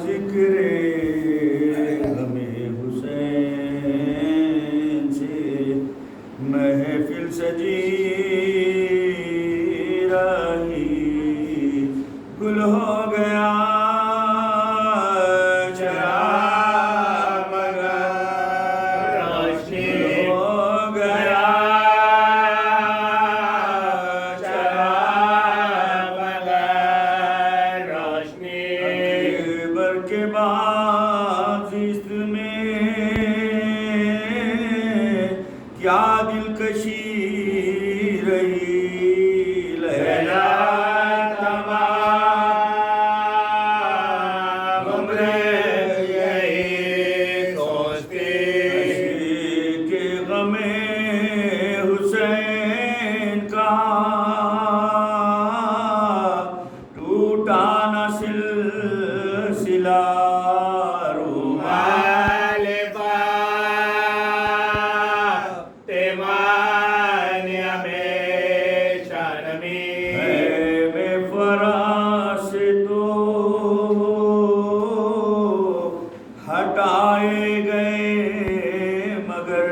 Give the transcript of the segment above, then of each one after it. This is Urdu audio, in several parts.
ذکر ہمیں حسین سے محفل سجی رہی گل ہو گیا کے بعد اس میں کیا دلکشی رہی لیلا تمام عمر یہی سوچتی کہ غم حسین کا ٹوٹا نہ سلسلہ رومال فاطمہ ہمیشہ نمی میں فراش تو ہٹائے گئے مگر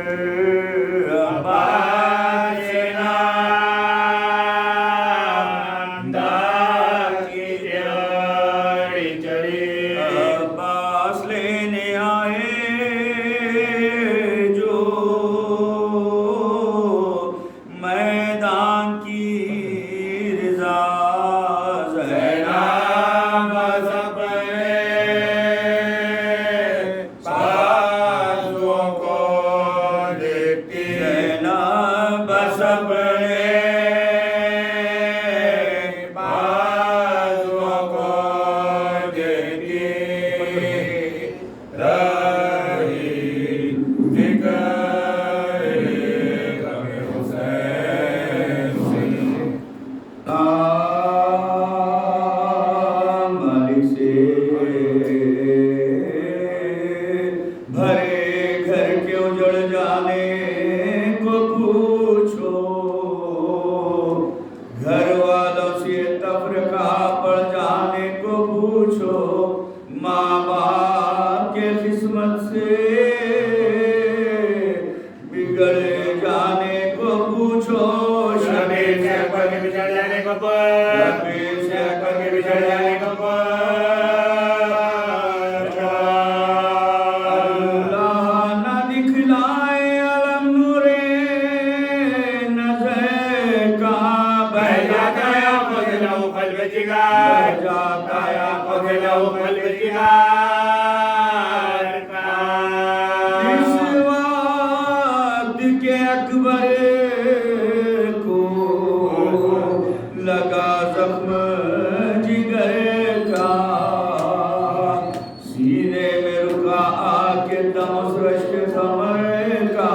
عباس لینے آئے جو میدان کی رضا زینب اپنے بازوؤں کو دیکھتی زینب اپنے بازوؤں کو دیکھتی رہی ذکر غم حسین سے مالک سے بھرے گھر کے اجڑ جانے کو پوچھو گھر والوں سے تفرقہ پڑ جانے کو پوچھو ماں باپ کے قسمت سے بگڑ جانے کو پوچھو شبیر سے اکبر کے بچھڑ جانے کو شبیر سے اکبر کے بچھڑ جانے کو اللہ نہ دکھلائے علم نور نظر کا بہ جاتا یا خود لو قلب جگار بہ جاتا یا خود لو قلب جگار اس وقت کے اکبر کو لگا زخم جگر کا سینے میں رکا آ کے دم اس رشک خمر کا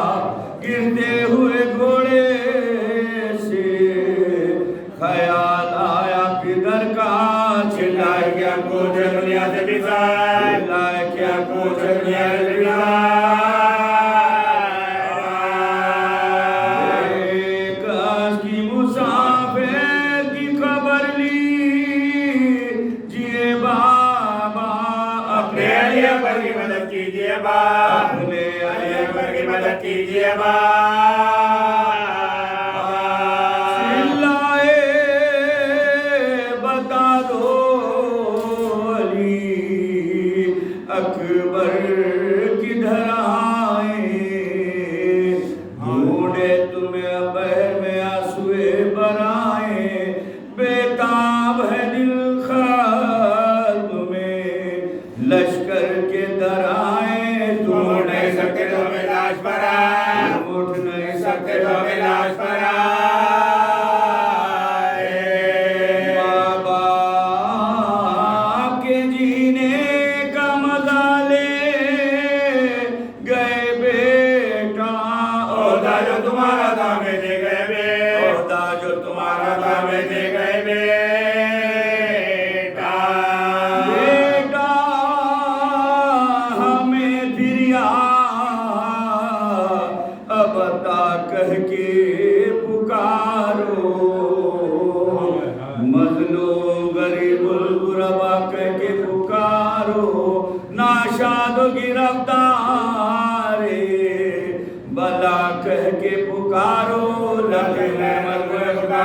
گرتے ہوئے گھوڑے سے خیال آیا پدر کا چلائے کیا کچھ دنیا سے بزار چلائے کیا کچھ دنیا سے بزار ایک آج کی مسافر کی خبر لی جیے بابا اپنے علی اکبر کی مدد کیجیے بابا اپنے علی اکبر کی مدد کیجیے بابا چلائے بتا دو علی اکبر کدھر آئے ڈھونڈے تمہیں بہر میں آنسوئے برائے بیتاب ہے دل خلق میں لشکر کے در آئے تم اٹھ نہیں سکتے تو ہمیں لاش پر آئے تم اٹھ نہیں سکتے تو ہمیں لاش پر آئے بابا کے جینے کا مزہ لے گئے بیٹا عہدہ جو تمہارا تھا میں دے گئے بیٹا عہدہ جو تمہارا تھا میں دے گئے بیٹا بیٹا ہمیں پھر اب عطا کہہ کے پکارو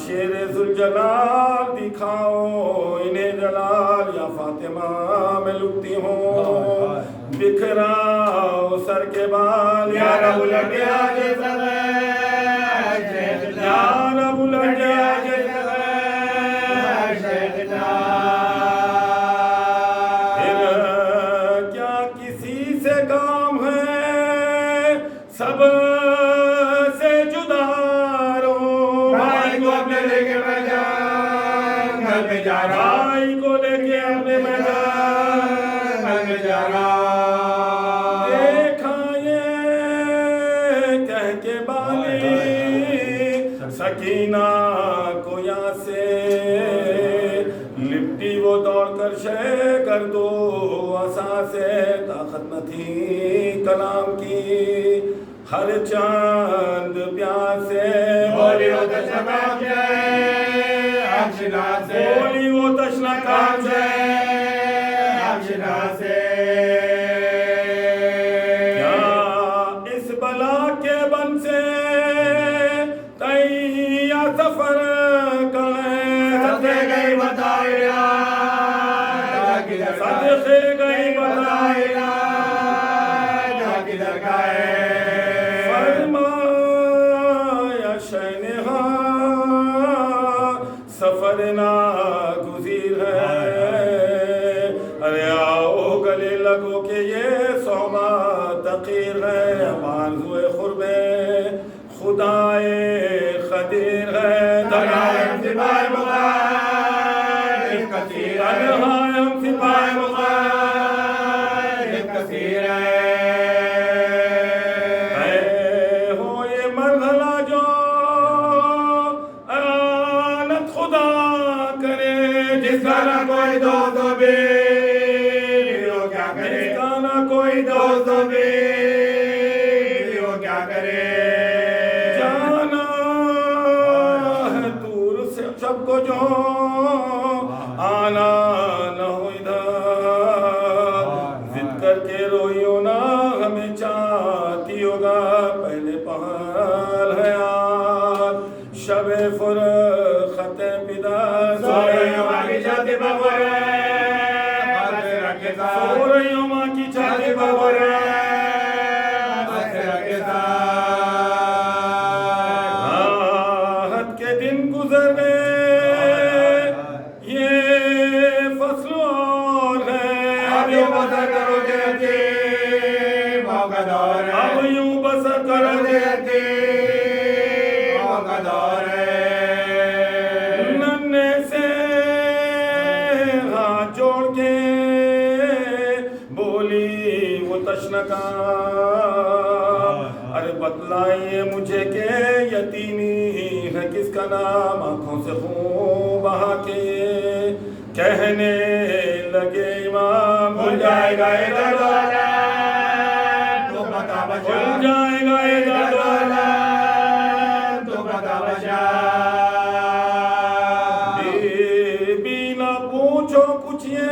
شیر ذوالجلال دکھاؤ انہیں جلال، یا فاطمہ میں لٹتی ہوں بکھراؤ سر کے بال، یا رب لگے آگے یا رب لگے آگے کیا کسی سے کام ہے سب سے جدا رہو، بھائی کو اپنے لے کے میں جان گھر میں جا رہا، بھائی کو لے کے اپنے میدان گھر میں جا رہا، دیکھا یہ کہہ کے بالی سکینہ کو یہاں سے لپٹی وہ دوڑ کر شے کر دو عصا سے، طاقت نہ تھی کلام کی ہر چاند پیاسے، بولی وہ تشنہ کام جائے اکشنا سے، بولی وہ تشنہ کام جائے اکشنا سے، کیا اس بلا کے بن سے تیّا سفر کریں، صدقے گئی بتائینا صدقے گئی بتائینا جا کی درگاہ فرمایا شہنہا سفر ناگزیر ہے، ارے آؤ گلے لگو کہ یہ صوبہ تقیر ہے، آرزوئے قرب خدائے قدیر ہے، درگاہ سپاہ مغار کثیر ہے، درگاہ سپاہ مغار کثیر ہے، اے ہو یہ مرحلہ جو اعانت خدا کرے، جس کا نہ کوئی دوست و بیوی وہ کیا کرے، جس کا نہ کوئی دوست و بیوی وہ کیا کرے، جانا ہے دور سے سب کو جو آنا نہ ہو ادھر، ضد کر کے روئیو نہ ہمیں چاہتی ہوگا، پہلے پہل ہے آج شب فرخت پدر، سو رہی ہوں ماں کی چھاتی بغور ہاتھ رکھے سو ساتھ، رہی ہوں ماں کی چھاتی بغور ہاتھ رکھے ساتھ، راحت کے دن گزر گئے یہ فصل اور ہے، اب یوں بسر کرو جیتی موقع دور ہے، اب یوں بسر کرو جیتی موقع دور ہے، ننے سے ہاتھ جوڑ کے بولی وہ تشنہ کام، ارے بتلائیے مجھے کہ یتیمی ہے کس کا نام، آنکھوں سے خون بہا کے کہنے لگے امام، بھول جائے گا یہ دردولا تو پتا بچا، بھول جائے گا یہ دردولا تو پتا بچا، بی نہ پوچھو کچھ یہ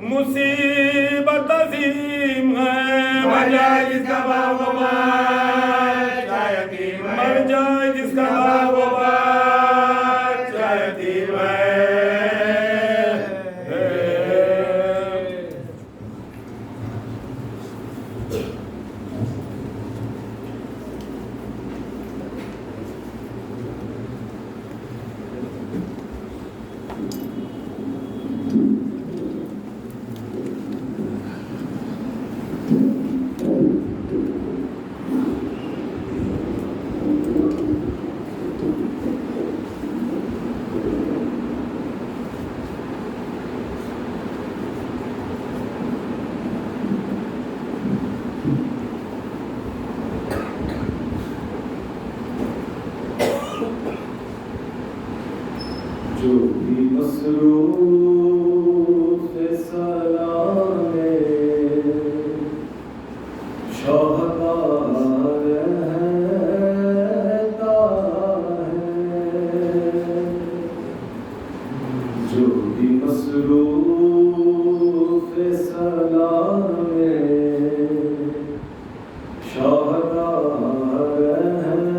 مصیبت عظیم ہے، مر جائے جس کا باپ و بچہ یتیم ہے، مر جائے جس کا باپ و بچہ یتیم ہے، جو بھی مصروف سلام شاہکار رہتا ہے، جو بھی مصروف سلام شاہکار رہتا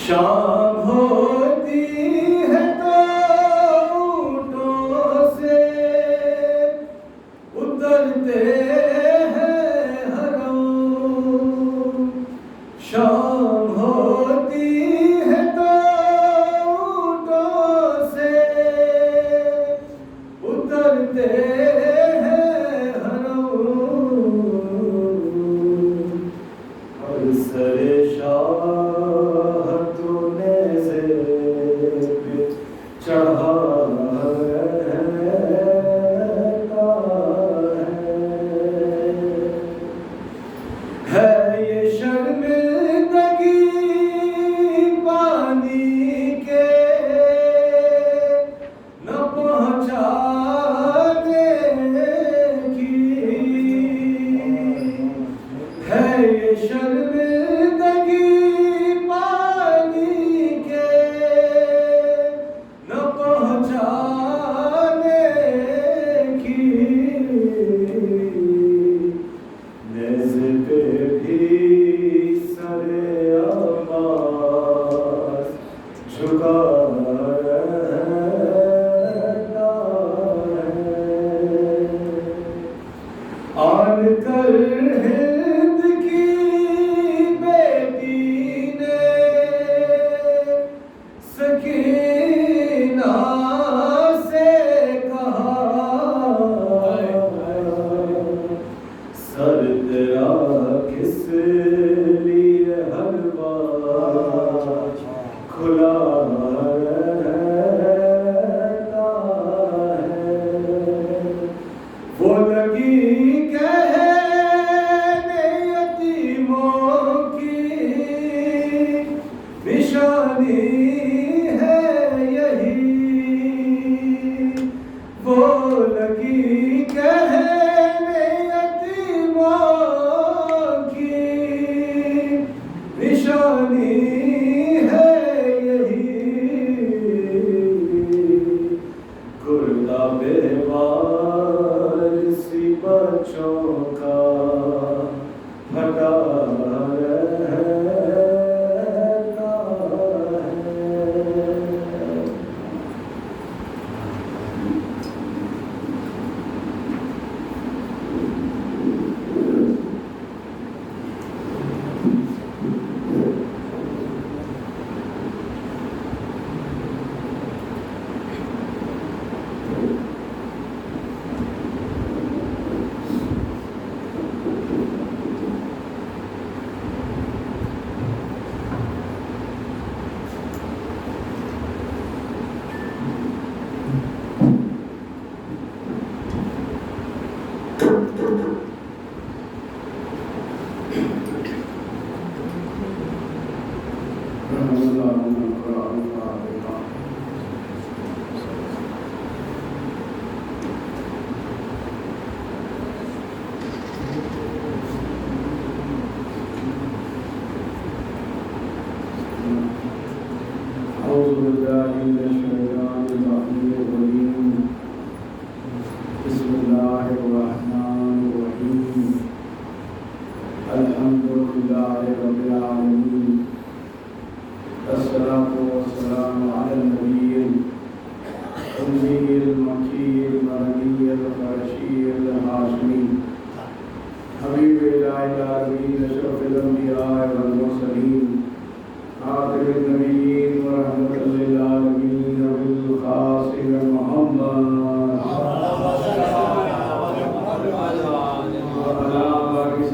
شام ہوتی ہے تو اونٹوں سے اترتے ہیں حرم، شام ہوتی ہے تو اونٹوں سے اترتے ہیں حرم، اور سر شاہ تو نیزے پہ چڑھا ہے یہ شرمندگی پانی کے نہ پہنچانے کی، ہے یہ شرمندگی پانی کے نہ پہنچانے کی، نیزے پہ بھی سر عباس جھکا رہتا ہے، آن کر ہند کی بیٹی نے سکینہ سے کہا، سر تیرا کس لیے ہر بار کھلا رہتا ہے، وہ لگی کہنے یتیموں کی نشانی ہے یہی، وہ لگی کہنے یتیموں کی نشانی ہے یہی، کردہ بے وارثی بچوں کا پھٹا رہتا ہے۔ أعوذ بالله من الشيطان الرجيم، بسم الله الرحمن الرحيم، الحمد لله رب العالمين، الصلاة والسلام على النبي الأمي المكي المدني القرشي الهاشمي حبيب إله العالمين أشرف الأنبياء والمرسلين خاتم النبيين ورحمة للعالمين بالخاص محمد وعلى وارث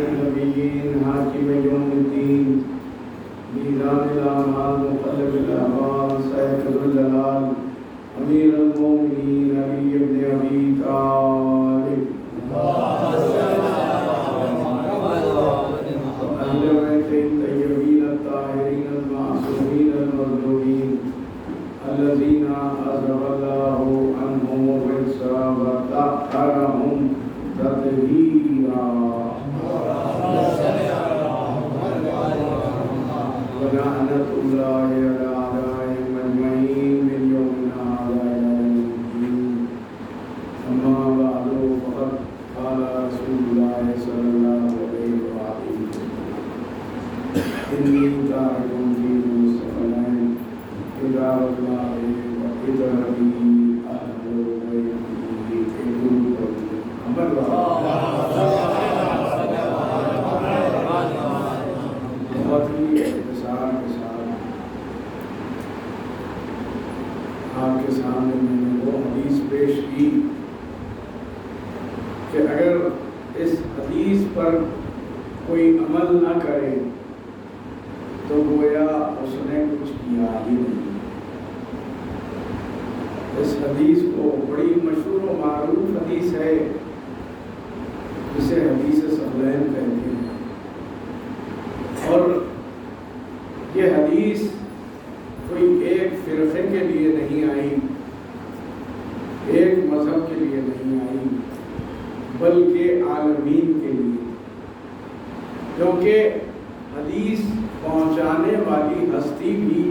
النبيين حاكم يوم الدين ميزان الأعمال مقلب الأحوال سيف ذو الجلال أمير المؤمنين علي بن أبي طالب أهل بيت الطيبين الطاهرين المعصومين المظلومين الذين أذهب الله عنهم الرجس وطهرهم تطهيرا، ولعنة الله على أعدائهم أجمعين من يومنا هذا إلى يوم الدين. أما بعد، فقد قال رسول الله صلى الله عليه وسلم إني تارك فيكم الثقلين كتاب الله وكتابه أهل بيته عمل بہت ہی اختصار کے ساتھ آپ کے سامنے میں نے وہ حدیث پیش کی کہ اگر اس حدیث پر کوئی عمل نہ کرے تو گویا اس نے کچھ کیا ہی نہیں۔ اس حدیث کو بڑی مشہور و معروف حدیث ہے جسے حدیث ثقلین کہتے ہیں، اور یہ حدیث کوئی ایک فرقے کے لیے نہیں آئی، ایک مذہب کے لیے نہیں آئی، بلکہ عالمین کے لیے، کیونکہ حدیث پہنچانے والی ہستی بھی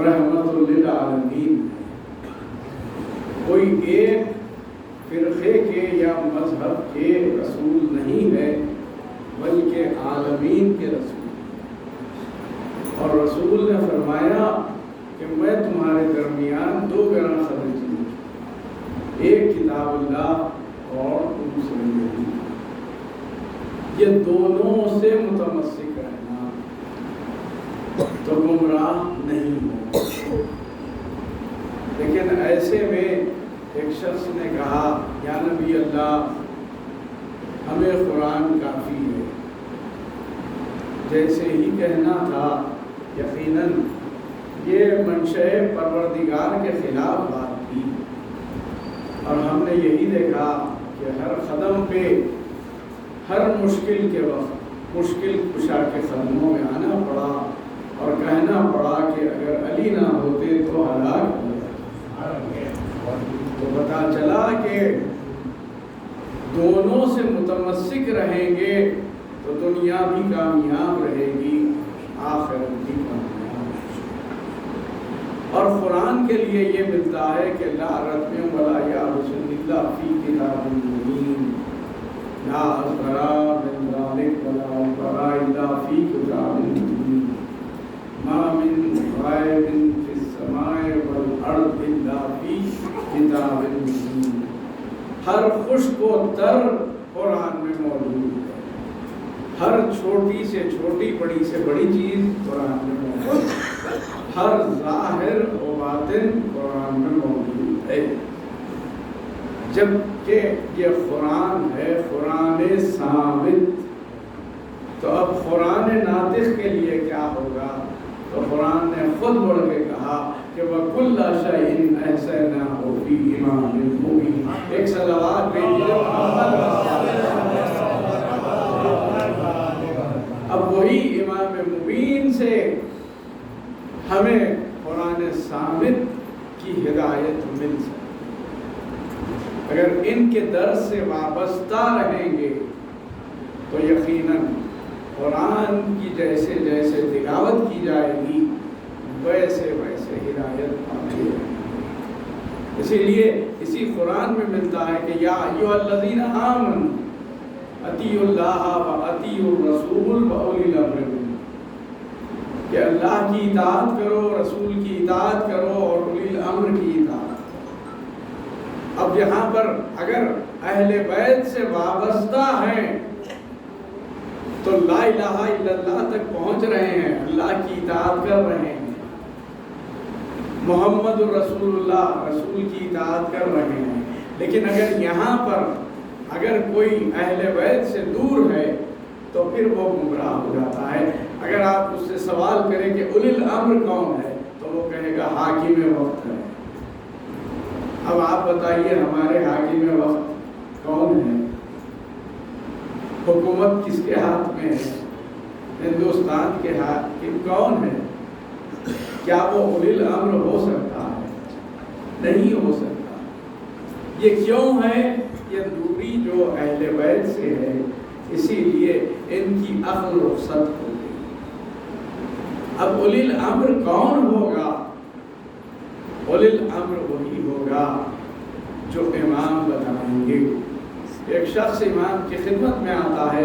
رحمت للعالمین ہے، کوئی ایک فرقے کے یا مذہب کے رسول نہیں ہے بلکہ عالمین کے رسول، اور رسول نے فرمایا کہ میں تمہارے درمیان دو گراں خرچ ہوں، ایک کتاب اللہ اور دوسری نبی، یہ دونوں سے متمسک رہنا تو گمراہ نہیں ہو۔ لیکن ایسے میں ایک شخص نے کہا یا نبی اللہ ہمیں قرآن کافی ہے، جیسے ہی کہنا تھا یقیناً یہ منشأ پروردگار کے خلاف بات تھی، اور ہم نے یہی دیکھا کہ ہر قدم پہ ہر مشکل کے وقت مشکل کشا کے قدموں میں آنا پڑا اور کہنا پڑا کہ اگر علی نہ ہوتے تو ہلاک ہو جاتے۔ تو پتہ چلا کہ دونوں سے متمسک رہیں گے تو دنیا بھی کامیاب رہے گی، آخرت بھی کامیاب۔ اور قرآن کے لیے یہ ملتا ہے کہ لا رتم ولا یابس الا فی کتاب مبین، لا اصغر من ذلک ولا اکبر الا فی کتاب مبین، ما من غائب فی السماء والارض الا فی کتاب مبین۔ ہر خشک و تر قرآن میں موجود ہے، ہر چھوٹی سے چھوٹی بڑی سے بڑی چیز قرآن میں موجود ہے، ہر ظاہر و باطن قرآن میں موجود ہے، جبکہ یہ قرآن ہے قرآن ثابت۔ تو اب قرآن ناطق کے لیے کیا ہوگا؟ تو قرآن نے خود بڑھ کے کہا کہ وَكُلَّ شَيْءٍ أَحْصَيْنَاهُ فِي إِمَامٍ مُبِينٍ۔ ایک صلوات بھیجیے اب وہی امام مبین سے ہمیں قرآن ثابت کی ہدایت مل سکتی۔ اگر ان کے درس سے وابستہ رہیں گے تو یقیناً قرآن کی جیسے جیسے تلاوت کی جائے گی ویسے ویسے ہدایت پاتے ہیں۔ اسی لیے اسی قرآن میں ملتا ہے کہ یا ایھا الذین آمنوا اطیعوا اللہ و اطیعوا الرسول و اولی الامر منکم، کہ اللہ کی اطاعت کرو، رسول کی اطاعت کرو اور اولی الامر کی اطاعت۔ اب یہاں پر اگر اہل بیت سے وابستہ ہیں تو لا الہ الا اللہ تک پہنچ رہے ہیں، اللہ کی اطاعت کر رہے ہیں، محمد الرسول اللہ رسول کی اطاعت کر رہے ہیں۔ لیکن اگر یہاں پر اگر کوئی اہل بیت سے دور ہے تو پھر وہ گمراہ ہو جاتا ہے۔ اگر آپ اس سے سوال کریں کہ اولی الامر کون ہے تو وہ کہے گا حاکم وقت ہے۔ اب آپ بتائیے ہمارے حاکم وقت کون ہے؟ حکومت کس کے ہاتھ میں ہے؟ ہندوستان کے حاکم کون ہے؟ کیا وہ اولی الامر ہو سکتا ہے؟ نہیں ہو سکتا۔ یہ کیوں ہے؟ یہ دوری جو اہل بیت سے ہے، اسی لیے ان کی عقل رخصت ہو گئی۔ اب اولی الامر کون ہوگا؟ اولی الامر وہی ہوگا جو امام بتائیں گے۔ ایک شخص امام کی خدمت میں آتا ہے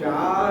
4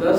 10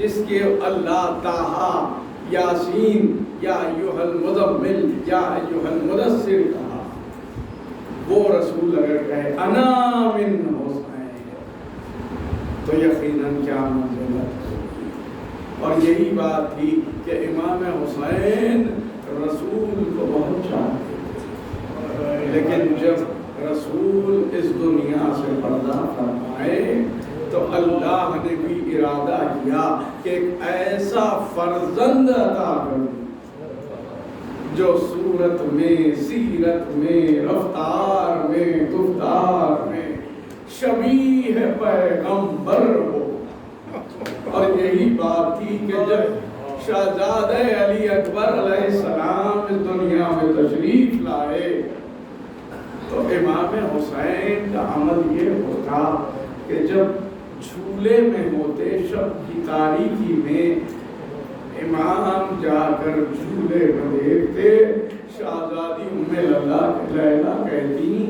جس کے اللہ طٰہٰ یاسین یا ایھا المزمل یا ایھا المدثر کہا، وہ رسول اگر کہے انا من حسین تو یقیناً کیا منزلت ہوگی۔ اور یہی بات تھی کہ امام حسین رسول کو بہت چاہتے تھے، لیکن جب رسول اس دنیا سے پردہ فرمائے تو اللہ نے بھی ارادہ کیا کہ ایک ایسا فرزند عطا کروں جو صورت میں، سیرت میں، رفتار میں، گفتار میں شبیہ پیغمبر ہو۔ اور یہی بات تھی کہ جب شہزادہ علی اکبر علیہ السلام اس دنیا میں تشریف لائے تو امام حسین کا عمل یہ ہوتا کہ جب جھولے میں ہوتے، شب کی تاریکی میں امام جا کر جھولے میں دیکھتے، شہزادی ام لیلہ کہتی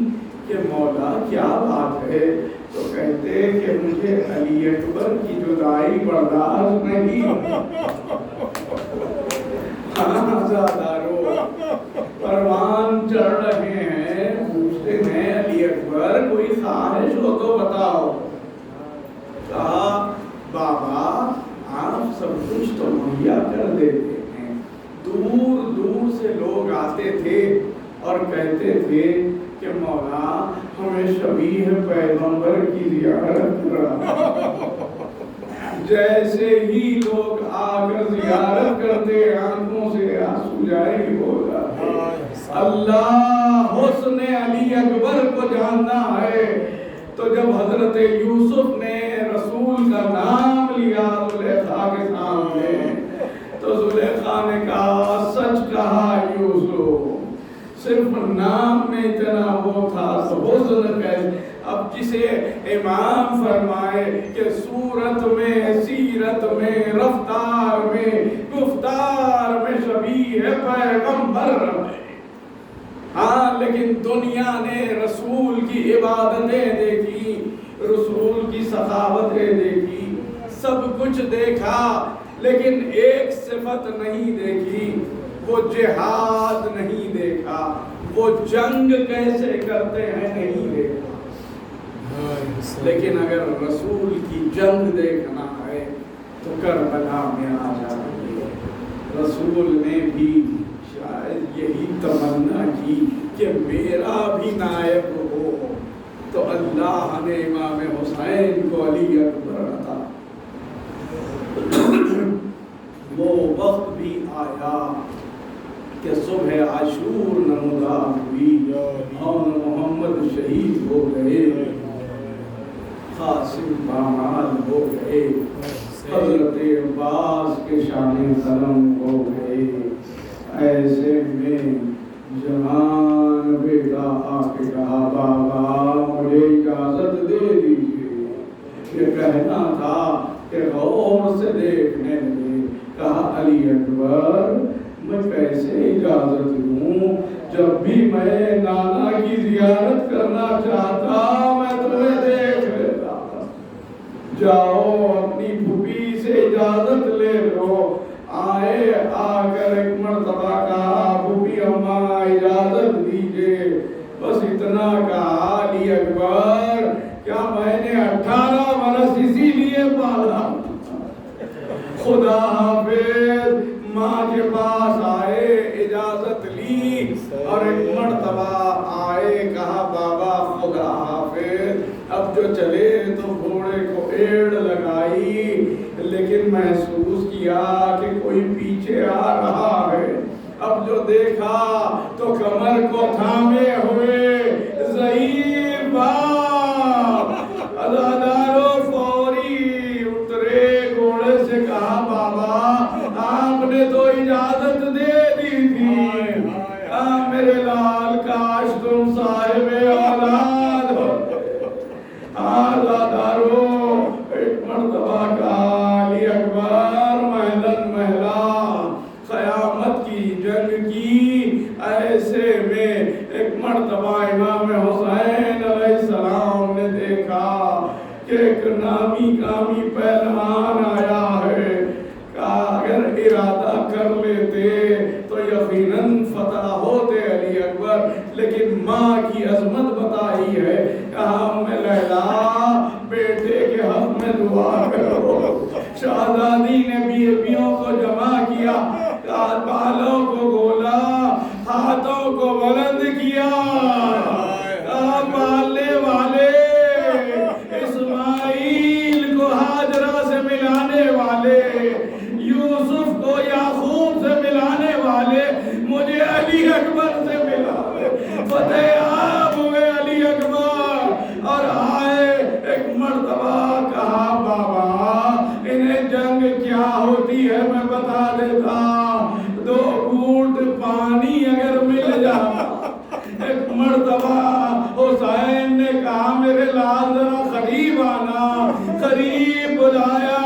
کہ مولا کیا بات ہے؟ تو کہتے کہ مجھے علی اکبر کی جدائی برداشت نہیں۔ آزادارو پروان چڑھ رہے ہیں، پوچھتے ہیں علی اکبر کوئی خواہش ہو تو بتاؤ۔ کہا بابا آپ سب کچھ تو مہیا کر دیتے ہیں، دور دور سے لوگ آتے تھے اور کہتے تھے کہ مولا ہمیں شبیہ پیغمبر کی زیارت کرا۔ جیسے ہی لوگ آ کر زیارت کرتے آنکھوں سے آنسو جاری ہو جاتے۔ اللہ حسن علی اکبر کو جاننا ہے تو جب حضرت یوسف نے رسول کا نام لیا زلیخا کے سامنے تو زلیخا نے کہا سچ کہا یوسف، صرف نام میں اتنا وہ تھا تو حسن کیسے۔ اب جسے امام فرمائے کہ صورت میں، سیرت میں، رفتار میں، گفتار میں شبیہ پیغمبر ہے۔ ہاں لیکن دنیا نے رسول کی عبادتیں دیکھی، رسول کی سخاوتیں دیکھی، سب کچھ دیکھا، لیکن ایک صفت نہیں دیکھی، وہ جہاد نہیں دیکھا، وہ جنگ کیسے کرتے ہیں نہیں دیکھا۔ لیکن اگر رسول کی جنگ دیکھنا ہے تو کربلا میں آ جائیے۔ رسول نے بھی شاید یہی تمنا کی کہ میرا بھی نائب ہو، تو اللہ نے امام حسین کو علی اکبر عطا۔ وہ وقت بھی آیا کہ صبح عاشور نمودار ہوئی اور محمد شہید ہو گئے، قاسم پامال ہو گئے، حضرت عباس کے شان قلم ہو گئے۔ ایسے میں جوان بیٹا آ کے کہا بابا مجھے اجازت دے دیجیے، یہ کہنا تھا کہ غور سے دیکھنے لگے۔ کہا علی اکبر میں کیسے اجازت دوں، جب بھی میں نانا کی زیارت کرنا چاہتا میں تمہیں دیکھ لیتا۔ جاؤ اپنی پھوپھی سے اجازت لے لو۔ آئے، آ کر ایک مرتبہ کہا پھوپھی اماں اجازت دیجئے، بس اتنا کہا علی اکبر کیا میں نے 18 برس اسی لیے پالا؟ خدا حافظ۔ ماں کے پاس آئے، اجازت لی اور ایک مرتبہ آئے، کہا بابا خدا حافظ۔ اب جو چلے تو گھوڑے کو ایڑ لگائی، لیکن محسوس کیا کہ کوئی پیچھے آ رہا ہے۔ اب جو دیکھا تو کمر کو تھامے ہوئے ضعیف باپ عزادارو فوری اترے گھوڑے سے، کہا بابا آپ نے تو اجازت دے دی تھی، میرے لال کاش تم صاحب اولاد ہوتے۔ آزادارو ایک مرتبہ کہا علی اکبر محلن محلہ قیامت کی جنگ کی۔ ایسے میں ایک مرتبہ امام حسین علیہ السلام فتح ہوتے علی اکبر، لیکن ماں کی عظمت بتائی ہے، کہا لیلا بیٹے کے حق میں دعا کرو۔ شہزادی نے بیویوں کو جمع کیا، بالوں کو گولا، ہاتھوں کو بلند کیا، پالنے والے اسماعیل کو ہاجرہ سے ملانے والے، یوسف کو یعقوب سے ملانے والے، مجھے علی اکبر سے ملا، فتح یاب ہوئے علی اکبر۔ اور آئے ایک مرتبہ کہا بابا انہیں جنگ کیا ہوتی ہے میں بتا دیتا، 2 گھونٹ پانی اگر مل جاتا۔ ایک مرتبہ حسین نے کہا میرے لال ذرا قریب آنا، قریب بلایا،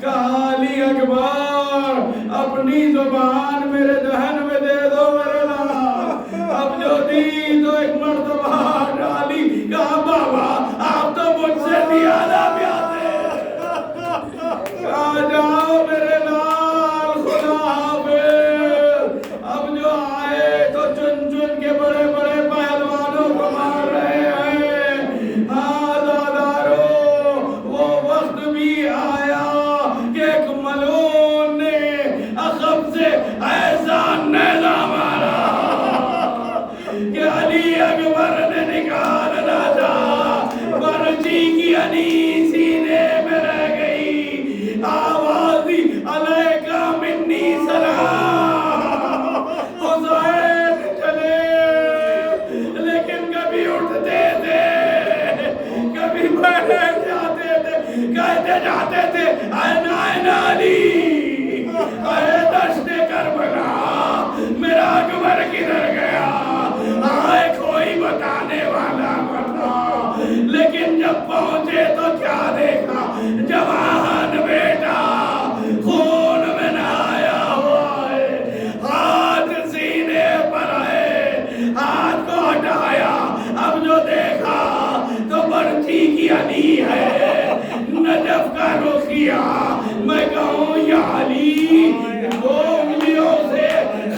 کہا علی اکبر اپنی زبان میرے دہن میں دے دو میرے لال۔ اب جو دی تو ایک مرتبہ ڈالی، کہا بابا آپ تو مجھ سے زیادہ پیارے، کہا جاؤ میرے لال خدا حافظ۔ اب جو آئے تو چن چن کے بڑے بڑے پہلوانوں کو مار رہے ہیں۔ ہاں دادارو وہ وقت بھی آیا کہ ایک ملعون نے عقب سے ایسا نیزہ مارا کہ علی اکبر نے نکالنا تھا، برچی کی انی سینے میں رہ گئی، آوازی علیکہ منی سلام۔ حسین چلے لیکن کبھی اٹھتے تھے، کبھی بیٹھ جاتے تھے، کہتے جاتے تھے این علی، اے دشت کربلا میرا اکبر کدھر گیا، آئے کوئی بتانے والا مرتا۔ لیکن جب پہنچے تو کیا دیکھا، جوان بیٹا خون میں نہایا ہوا ہے، ہاتھ سینے پر ہے، ہاتھ کو ہٹایا، اب جو دیکھا تو برچی کی علی ہے، نجف کا رخیہ۔ میں کہوں یا علی 2 انگلیوں سے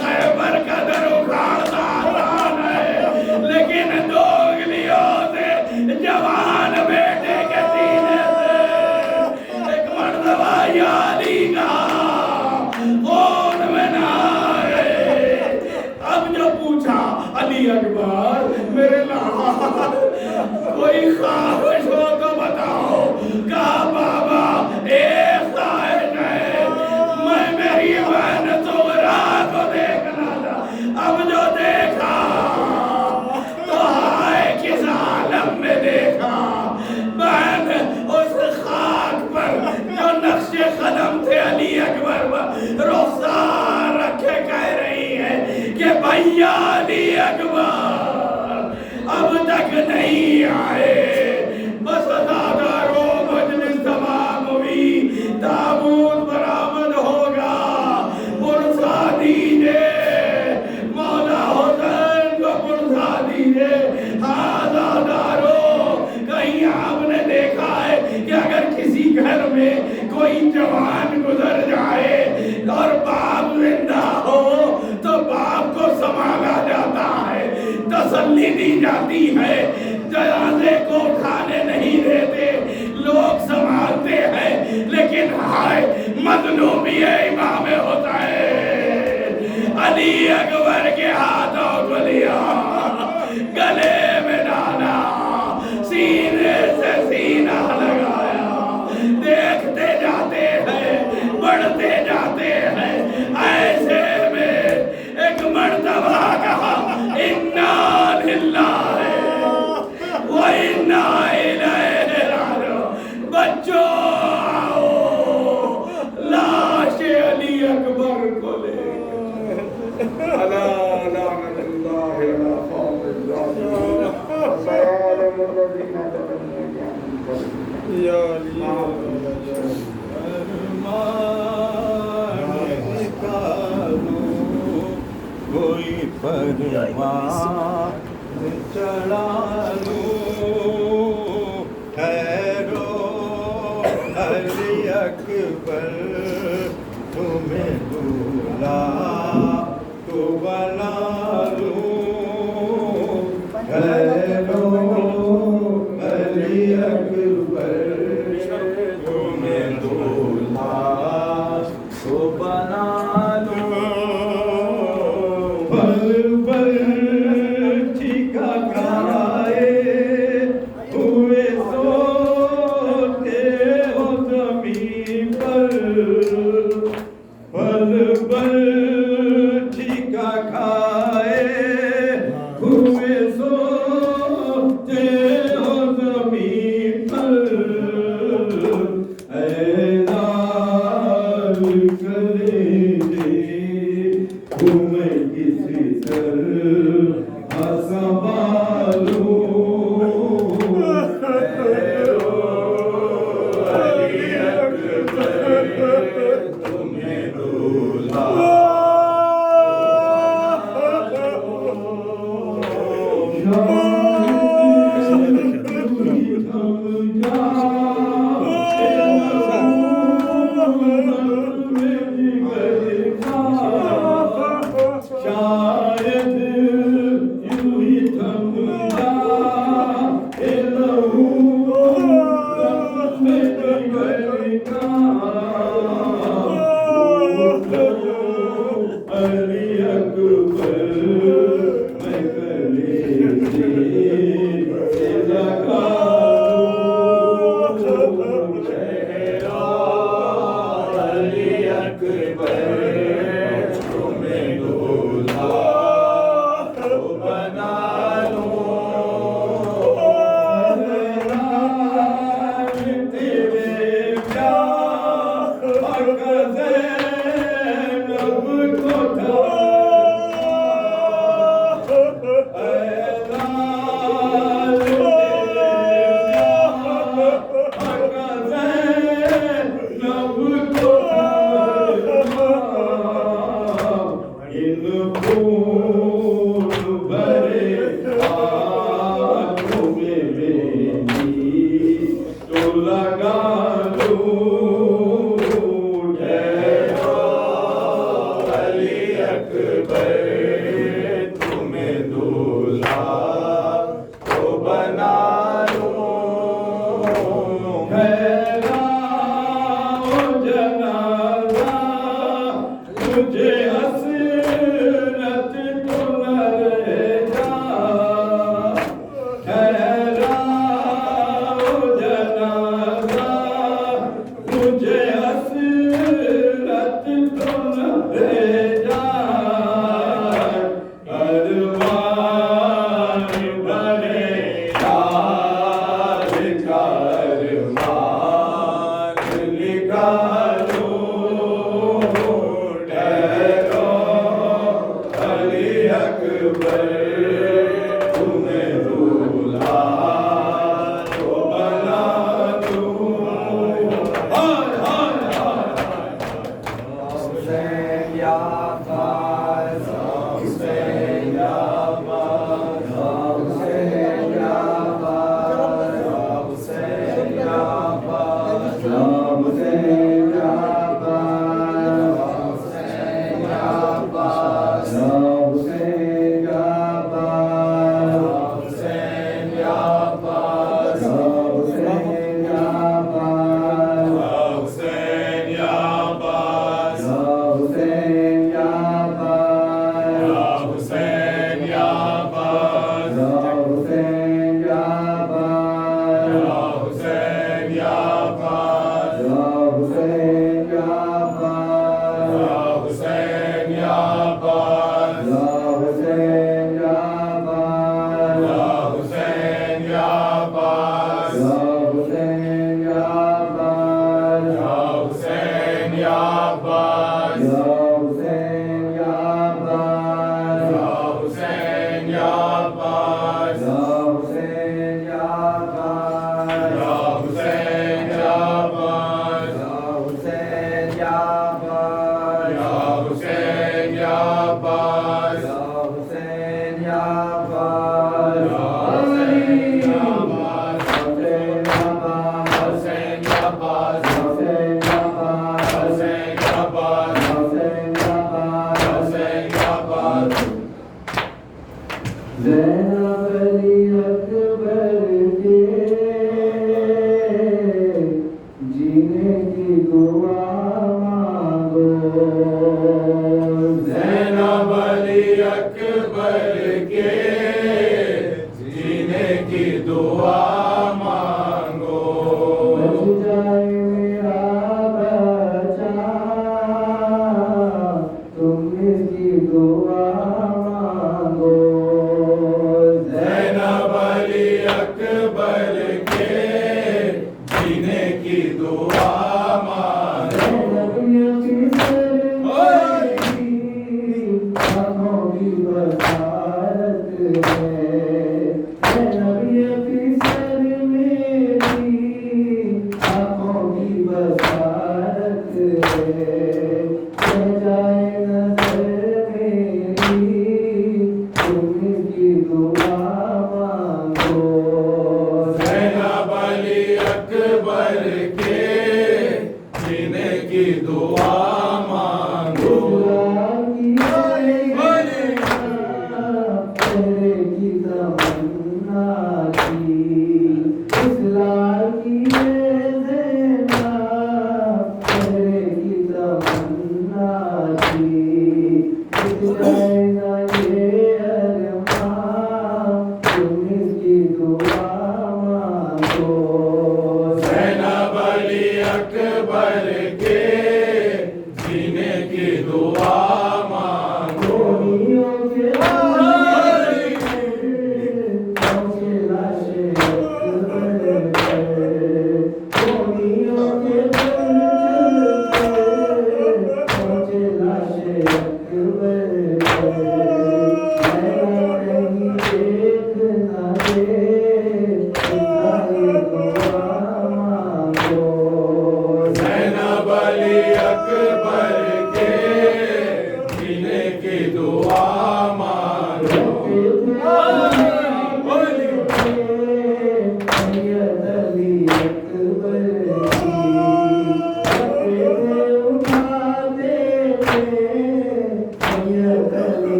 خیبر کا در اکھاڑنا آسان ہے، لیکن 2 انگلیوں سے جوان بیٹے کے سینے سے ایک مرتبہ یا علی کہا خون میں نہ آئے۔ اب جو پوچھا علی اکبر میرے لال کوئی خواہش ہو تو بتاؤ، کہا بابا ایک خواہش ہے، میں میری بہن صغرا کو دیکھنا تھا۔ اب جو دیکھا تو ہائے کس عالم میں دیکھا، بہن اس خاک پر جو نقش قدم تھے علی اکبر پر رخسار رکھے کہہ رہی ہے کہ بھیا علی اکبر اب تک نہیں آئے۔ بس دادارو مجلس تمام ہوئی، تابوت برآمد ہوگا، پرسا دیجئے مولا حسین کو، پرسا دیجئے۔ ہاں دادارو کہیں آپ نے دیکھا ہے کہ اگر کسی گھر میں کوئی جوان گزر جائے اور باپ زندہ ہو تو باپ کو سنبھالا جاتا ہے، تسلی دی جاتی ہے، جنازے کو اٹھانے نہیں دیتے، لوگ سنبھالتے ہیں، لیکن ہائے مظلومی امام حسین، علی اکبر کے ہاتھوں کو لیا، گلے میں ڈالا، سینے سے سینہ لگایا، دیکھتے جاتے ہیں، بڑھتے جاتے ہیں۔ ایسے میں ایک مرتبہ کہا اِنَّا لِلَّهِ وَإِنَّا إِلَيْهِ رَاجِعُونَ۔ بچوں آؤ، لاش علی اکبر کو لے الا لعنت اللہ علی قوم الظالمین، سلام الذین یا کوئی پروان چڑھا لوں، ٹھہرو علی اکبر تمہیں بولا تو بلا ہے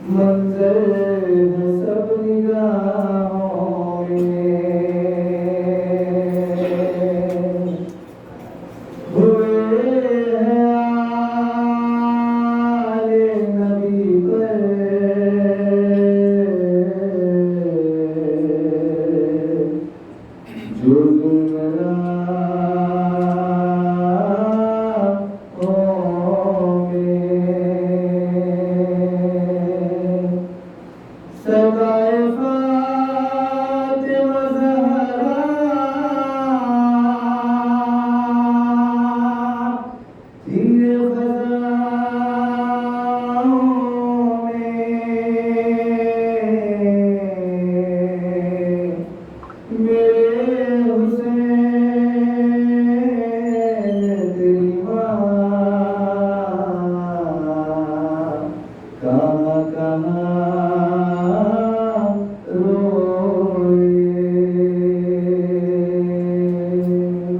منظر سب نگاہوں میں ہوئے ہیں آل نبی پر جو گمراہوں میں سدائے فاطمہ زہرا تیرے خزانوں میں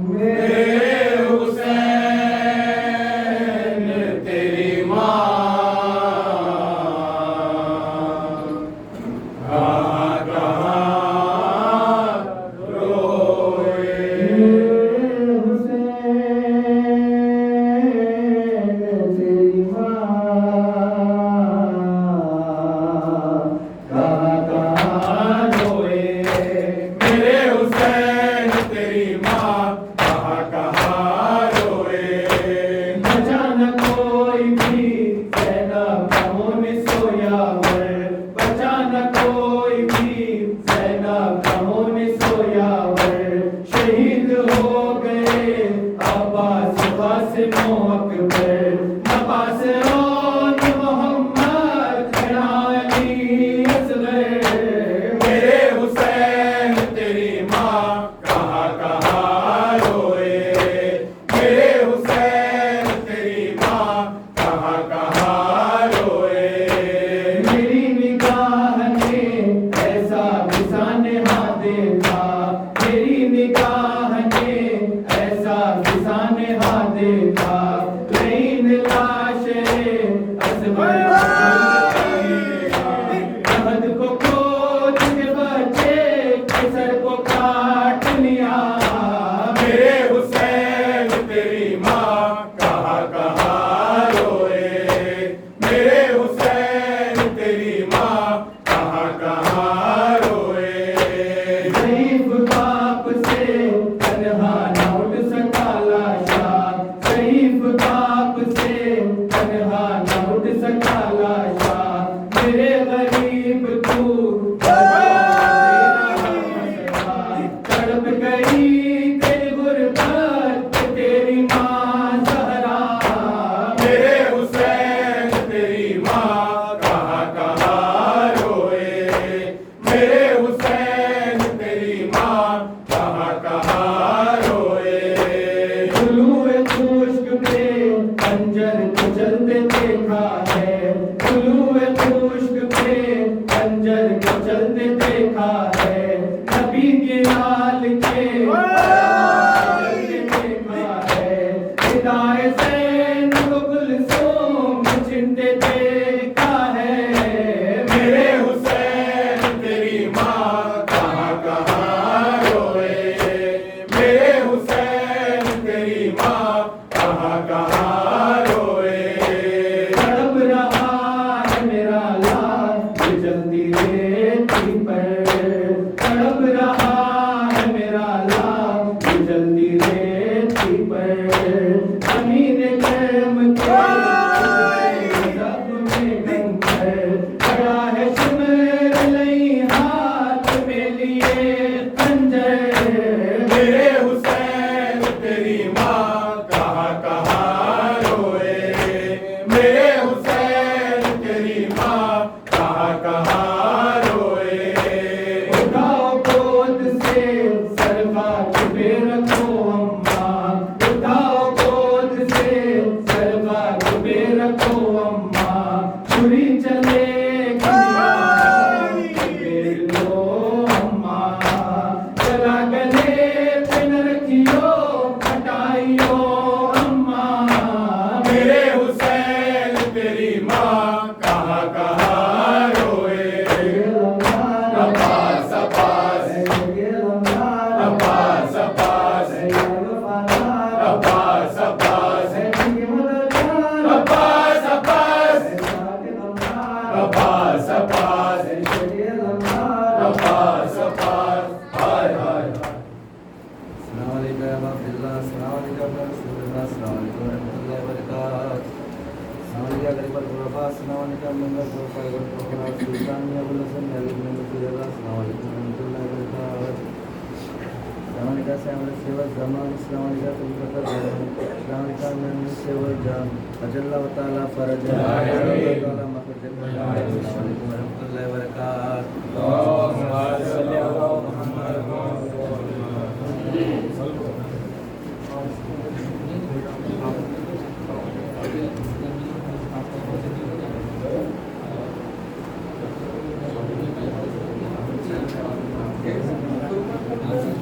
میرے حسین تیری ماں کہاں کہاں روئے میرے حسین تیری ماں کہاں کہاں روئے حسین تیری ماں کہاں کہاں روئے میرے حسین تیری ماں کہاں کہاں روئے بچا نہ کوئی بھی زینب غموں میں سویا ور بچا نہ کوئی بھی زینب غموں میں سویا ور شہید ہو گئے عباس قاسم و اکبر عباس اور محمد کھڑا علی اصغر میرے حسین تیری ماں کہاں کہاں روئے میرے حسین تیری ماں کہاں کہاں روئے میری نگاہ نے ایسا بسانحہ دیکھا میری نگاہ نے ایسا بسانحہ دیکھا لین لاشیں اصغر عہد کو کھود کے بچے کے سر کو کاٹ لیا میرے حسین تیری ماں کہاں کہاں روئے میرے حسین تیری ماں کہاں کہاں روئے ضعیف باپ سے تنہا نہ اٹھ سکا لاشا ضعیف باپ سے تنہا نہ اٹھ سکا لاشا میرے غریب تو تڑپ گئی تیری غربت پہ تیری ماں زہرا میرے حسین تیری ماں کہاں کہاں روئے میرے حسین تیری ماں کہاں کہاں روئے طلوع خشک پہ خنجر کو چلتے دیکھا ہے طلوع خشک پہ خنجر کو چلتے دیکھا ہے نبی کے لال کے دیکھا ہے ہدایت زین کو کلثوم چنتے دیکھا ہے میرے حسین تیری ماں کہاں کہاں روئے میرے حسین تیری ماں کہاں کہاں روئے تڑپ رہا ہے میرا لال یہ جلدی ریتی پر سلطان ابو الحسن علی بن رسول اللہ السلام علیکم ورحمۃ اللہ وبرکاتہ السلام علیکم سے ہمارے سیوا زمان السلام علیکم الفتح السلام علیکم من سیوا جان اجل اللہ تعالی فرج تعالی مخرج السلام علیکم ورحمۃ اللہ وبرکاتہ اللهم صل علی محمد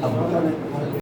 اب